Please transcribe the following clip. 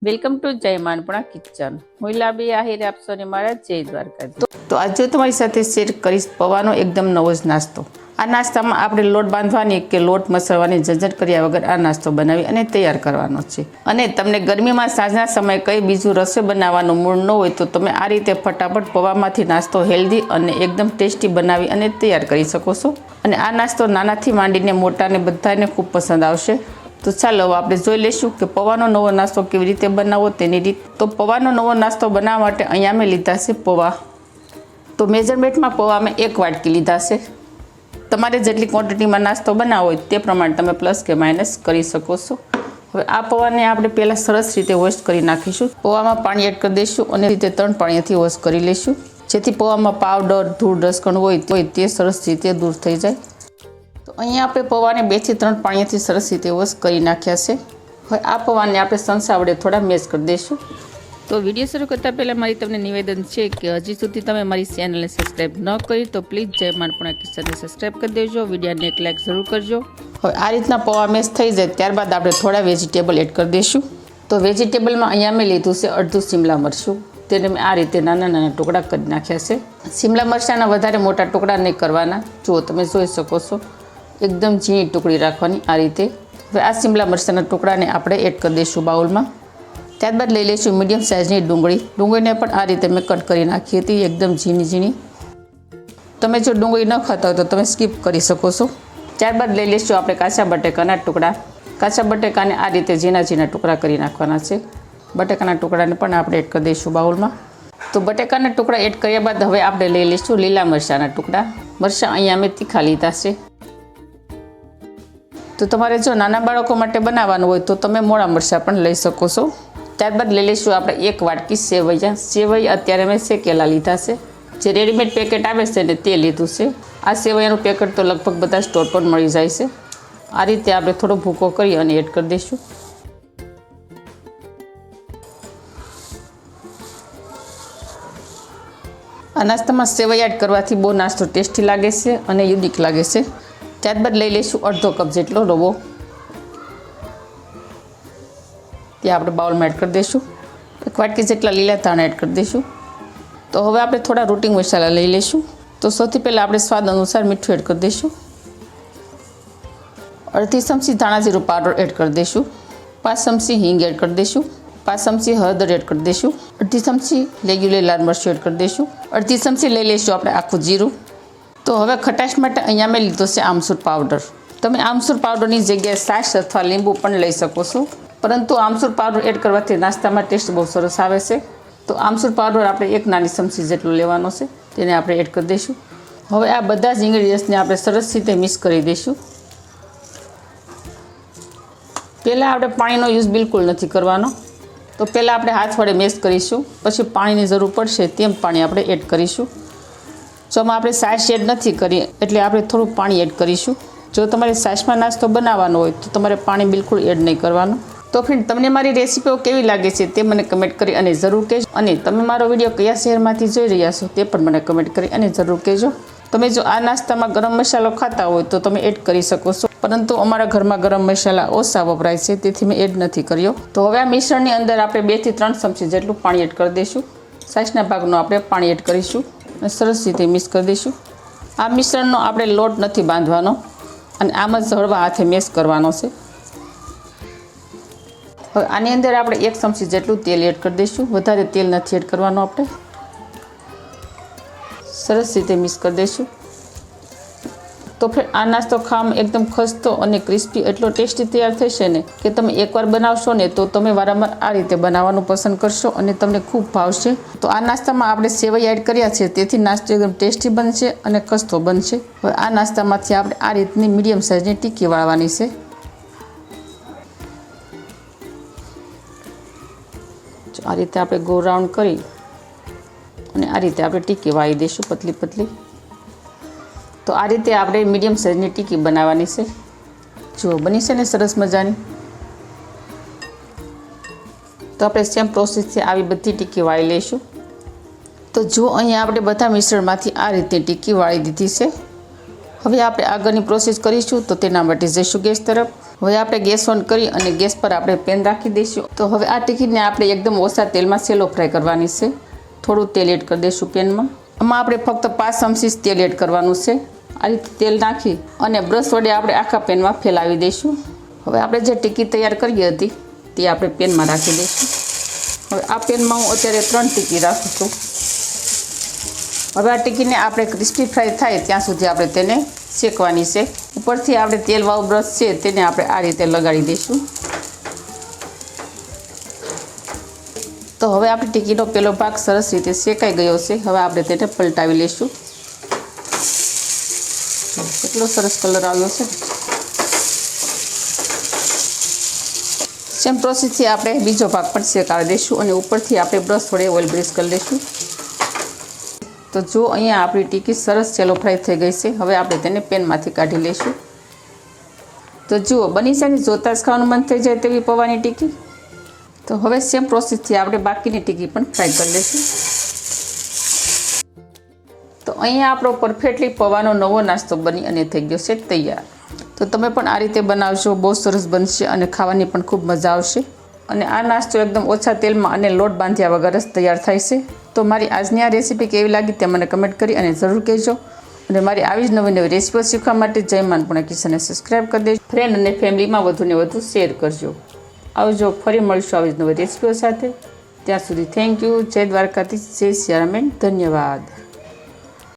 Welcome to જય માનપણા kitchen. હું લાબી આહિર આપ સૌને મારા જય દ્વારકાજી. તો આજે તમારી સાથે શેર કરીશ પૌવાનો એકદમ નવો જ નાસ્તો. આ નાસ્તામાં આપણે લોટ બાંધવાની કે લોટ મસળવાની ઝંઝટ કર્યા વગર આ નાસ્તો બનાવી અને તૈયાર કરવાનો છે. અને તમને ગરમીમાં સાંજના સમયે કંઈ બીજું રસોઈ બનાવવાનું મૂડ ન હોય તો તમે આ રીતે ફટાફટ પૌવામાંથી નાસ્તો હેલ્ધી અને એકદમ ટેસ્ટી બનાવી અને તૈયાર કરી શકો છો. અને આ નાસ્તો નાનાથી માંડીને મોટાને બધાને ખૂબ પસંદ આવશે. તો ચાલો આપણે જોઈ લઈશું કે પૌવાનો નવો નાસ્તો કેવી રીતે બનાવવો તેની રીત. તો પૌવાનો નવો નાસ્તો બનાવવા માટે અહીંયા મેં લીધા છે પૌવા. તો મેજરમેન્ટમાં પૌવા મેં 1 વાટકી લીધા છે. તમારે જેટલી ક્વોન્ટિટીમાં નાસ્તો બનાવવો હોય તે પ્રમાણે તમે પ્લસ કે માઇનસ કરી શકો છો. હવે આ પૌવાને આપણે પહેલાં સરસ રીતે વોશ કરી નાખીશું. પૌવામાં પાણી એડ કરી દઈશું અને રીતે 3 પાણીથી વોશ કરી લઈશું, જેથી પૌવામાં પાવડર ધૂળ રસકણ હોય તે સરસ રીતે દૂર થઈ જાય. તો અહીંયા આપણે પૌવાને 2 થી 3 પાણીથી સરસ રીતે વોશ કરી નાખ્યા છે. હવે આ પૌવાને આપણે સંસા વડે થોડા મેશ કરી દઈશું. તો વિડીયો શરૂ કરતાં પહેલાં મારી તમને નિવેદન છે કે હજી સુધી તમે મારી ચેનલને સબસ્ક્રાઈબ ન કરી તો પ્લીઝ જય માનપણા કિચનને સબસ્ક્રાઈબ કરી દેજો. વિડીયોને એક લાઈક જરૂર કરજો. હવે આ રીતના પૌવા મેશ થઈ જાય ત્યારબાદ આપણે થોડા વેજીટેબલ એડ કરી દઈશું. તો વેજીટેબલમાં અહીંયા મેં લીધું છે અડધું શિમલા મરચું. તેને મેં આ રીતે નાના નાના ટુકડા કરી નાખ્યા છે. શિમલા મરચાંના વધારે મોટા ટુકડા નહીં કરવાના. જુઓ તમે જોઈ શકો છો, એકદમ ઝીણી ટુકડી રાખવાની આ રીતે. હવે આ શિમલા મરચાંના ટુકડાને આપણે એડ કરી દઈશું બાઉલમાં. ત્યારબાદ લઈ લઈશું મીડિયમ સાઇઝની ડુંગળીને પણ આ રીતે મેં કટ કરી નાખી હતી, એકદમ ઝીણી. તમે જો ડુંગળી ન ખાતા હોય તો તમે સ્કીપ કરી શકો છો. ત્યારબાદ લઈ લઈશું આપણે કાચા બટેકાના ટુકડા. કાચા બટેકાને આ રીતે ઝીણા ટુકડા કરી નાખવાના છે. બટેકાના ટુકડાને પણ આપણે એડ કરી દઈશું બાઉલમાં. તો બટેકાના ટુકડા એડ કર્યા બાદ હવે આપણે લઈ લઈશું લીલા મરચાંના ટુકડા. મરચાં અહીંયા મેં તીખા લીધા છે. તો તમારે જો નાના બાળકો માટે બનાવવાનું હોય તો તમે મોળા મરચાં પણ લઈ શકો છો. ત્યારબાદ લઈ લઈશું આપણે 1 વાટકી સેવૈયા અત્યારે મેં શેકેલા લીધા છે. જે રેડીમેડ પેકેટ આવે છે ને તે લીધું છે. આ સેવૈયાનું પેકેટ તો લગભગ બધા સ્ટોર પર મળી જાય છે. આ રીતે આપણે થોડો ભૂકો કરી અને એડ કરી દઈશું. આ નાસ્તામાં સેવૈયા એડ કરવાથી બહુ નાસ્તો ટેસ્ટી લાગે છે અને યુનિક લાગે છે. ત્યારબાદ લઈ લઈશું અડધો કપ જેટલો રવો. તે આપણે બાઉલમાં એડ કરી દઈશું. 1 વાટકી જેટલા લીલા ધાણા એડ કરી દઈશું. તો હવે આપણે થોડા રૂટિંગ મસાલા લઈ લઈશું. તો સૌથી પહેલાં આપણે સ્વાદ અનુસાર મીઠું એડ કરી દઈશું. અડધી ચમચી ધાણા જીરું પાવડર એડ કરી દઈશું. 5 ચમચી હિંગ એડ કરી દઈશું. 5 ચમચી હળદર એડ કરી દઈશું. અડધી ચમચી રેગ્યુલર લાલ મરચું એડ કરી દઈશું. અડધી ચમચી લઈ લઈશું આપણે આખું જીરું. તો હવે ખટાશ માટે અહીંયા મેં લીધો છે આમચૂર પાવડર. તમે આમચૂર પાવડરની જગ્યાએ છાશ અથવા લીંબુ પણ લઈ શકો છો, પરંતુ આમચૂર પાવડર એડ કરવાથી નાસ્તામાં ટેસ્ટ બહુ સરસ આવે છે. તો આમચૂર પાવડર આપણે 1 નાની ચમચી જેટલો લેવાનો છે, તેને આપણે એડ કરી દઈશું. હવે આ બધા જ ઇન્ગ્રીડિયન્ટ્સને આપણે સરસ રીતે મિક્સ કરી દઈશું. પહેલાં આપણે પાણીનો યુઝ બિલકુલ નથી કરવાનો. તો પહેલાં આપણે હાથ વડે મેશ કરીશું, પછી પાણીની જરૂર પડશે તેમ પાણી આપણે એડ કરીશું. જો આમાં આપણે છાશ એડ નથી કરી એટલે આપણે થોડું પાણી એડ કરીશું. જો તમારે છાશમાં નાસ્તો બનાવવાનો હોય તો તમારે પાણી બિલકુલ એડ નહીં કરવાનું. તો ફ્રેન્ડ, તમને મારી રેસીપીઓ કેવી લાગે છે તે મને કમેન્ટ કરી અને જરૂર કહેજો. અને તમે મારો વિડીયો કયા શહેરમાંથી જોઈ રહ્યા છો તે પણ મને કમેન્ટ કરી અને જરૂર કહેજો. તમે જો આ નાસ્તામાં ગરમ મસાલો ખાતા હોય તો તમે એડ કરી શકો છો, પરંતુ અમારા ઘરમાં ગરમ મસાલા ઓછા વપરાય છે તેથી મેં એડ નથી કર્યો. તો હવે આ મિશ્રણની અંદર આપણે 2 થી 3 ચમચી જેટલું પાણી એડ કરી દઈશું. છાશના ભાગનું આપણે પાણી એડ કરીશું અને સરસ રીતે મિક્સ કરી દઈશું. આ મિશ્રણનો આપણે લોટ નથી બાંધવાનો અને આમ જ હળવા હાથે મેશ કરવાનો છે. હવે આની અંદર આપણે 1 ચમચી જેટલું તેલ એડ કરી દઈશું. વધારે તેલ નથી એડ કરવાનું. આપણે સરસ રીતે મિક્સ કરી દઈશું. તો ફિર આ નાસ્તો ખાવામાં એકદમ ખસ્તો અને ક્રિસ્પી એટલો ટેસ્ટી તૈયાર થશે ને કે તમે એકવાર બનાવશો ને તો તમે વારંવાર આ રીતે બનાવવાનું પસંદ કરશો અને તમને ખૂબ ભાવશે. તો આ નાસ્તામાં આપણે સેવૈયા એડ કર્યા છે તેથી નાસ્તો એકદમ ટેસ્ટી બનશે અને ખસ્તો બનશે. હવે આ નાસ્તામાંથી આપણે આ રીતની મીડિયમ સાઇઝની ટીકી વાળવાની છે. આ રીતે આપણે ગોળ રાઉન્ડ કરી અને આ રીતે આપણે ટીકી વાળી દઈશું, પતલી. તો આ રીતે આપણે મીડિયમ સાઇઝની ટીકી બનાવવાની છે. જુઓ બની છે ને સરસ મજાની. તો આપણે સેમ પ્રોસેસથી આવી બધી ટીકી વાળી લઈશું. તો જુઓ અહીંયા આપણે બધા મિશ્રણમાંથી આ રીતે ટીકી વાળી દીધી છે. હવે આપણે આગળની પ્રોસેસ કરીશું. તો તેના માટે જઈશું ગેસ તરફ. હવે આપણે ગેસ ઓન કરી અને ગેસ પર આપણે પેન રાખી દઈશું. તો હવે આ ટિકીને આપણે એકદમ ઓછા તેલમાં સેલો ફ્રાય કરવાની છે. થોડું તેલ એડ કરી દઈશું પેનમાં. આમાં આપણે ફક્ત 5 ચમચી તેલ એડ કરવાનું છે. આ રીતે તેલ નાખી અને બ્રશ વડે આપણે આખા પેનમાં ફેલાવી દઈશું. હવે આપણે જે ટિક્કી તૈયાર કરી હતી તે આપણે પેનમાં રાખી દઈશું. હવે આ પેનમાં હું અત્યારે 3 ટિક્કી રાખું છું. હવે આ ટિક્કીને આપણે ક્રિસ્પી ફ્રાય થાય ત્યાં સુધી આપણે તેને શેકવાની છે. ઉપરથી આપણે તેલવાળું બ્રશ છે તેને આપણે આ રીતે લગાડી દઈશું. તો હવે આપણી ટિક્કીનો પેલો ભાગ સરસ રીતે શેકાઈ ગયો છે. હવે આપણે તેને પલટાવી લઈશું. કેટલો સરસ કલર આવ્યો છે. સેમ પ્રોસેસથી આપણે બીજો ભાગ પણ શેકાવી દઈશું અને ઉપરથી આપણે બ્રશ વડે ઓઇલ બ્રશ કરી લઈશું. તો જો અહીંયા આપણી ટિક્કી સરસ સેલો ફ્રાય થઈ ગઈ છે. હવે આપણે તેને પેનમાંથી કાઢી લઈશું. તો જુઓ બની છે ને, જોતાં જ ખાવાનું મન થઈ જાય તેવી પૌવાની ટિક્કી. તો હવે સેમ પ્રોસેસથી આપણે બાકીની ટિક્કી પણ ફ્રાય કરી લઈશું. તો અહીંયા આપણો પરફેક્ટલી પૌવાનો નવો નાસ્તો બની અને થઈ ગયો છે તૈયાર. તો તમે પણ આ રીતે બનાવશો, બહુ સરસ બનશે અને ખાવાની પણ ખૂબ મજા આવશે. અને આ નાસ્તો એકદમ ઓછા તેલમાં અને લોટ બાંધ્યા વગર જ તૈયાર થાય છે. તો મારી આજની આ રેસીપી કેવી લાગી તે મને કમેન્ટ કરી અને જરૂર કહેજો. અને મારી આવી જ નવી નવી રેસીપીઓ શીખવા માટે જય માનપુણા કિચનને સબસ્ક્રાઈબ કરી દેજો. ફ્રેન્ડ અને ફેમિલીમાં વધુને વધુ શેર કરજો. આવજો, ફરી મળશું આવી જ નવી રેસીપીઓ સાથે. ત્યાં સુધી થેન્ક યુ. જય દ્વારકાધીશ, જય સિયારામ, ધન્યવાદ.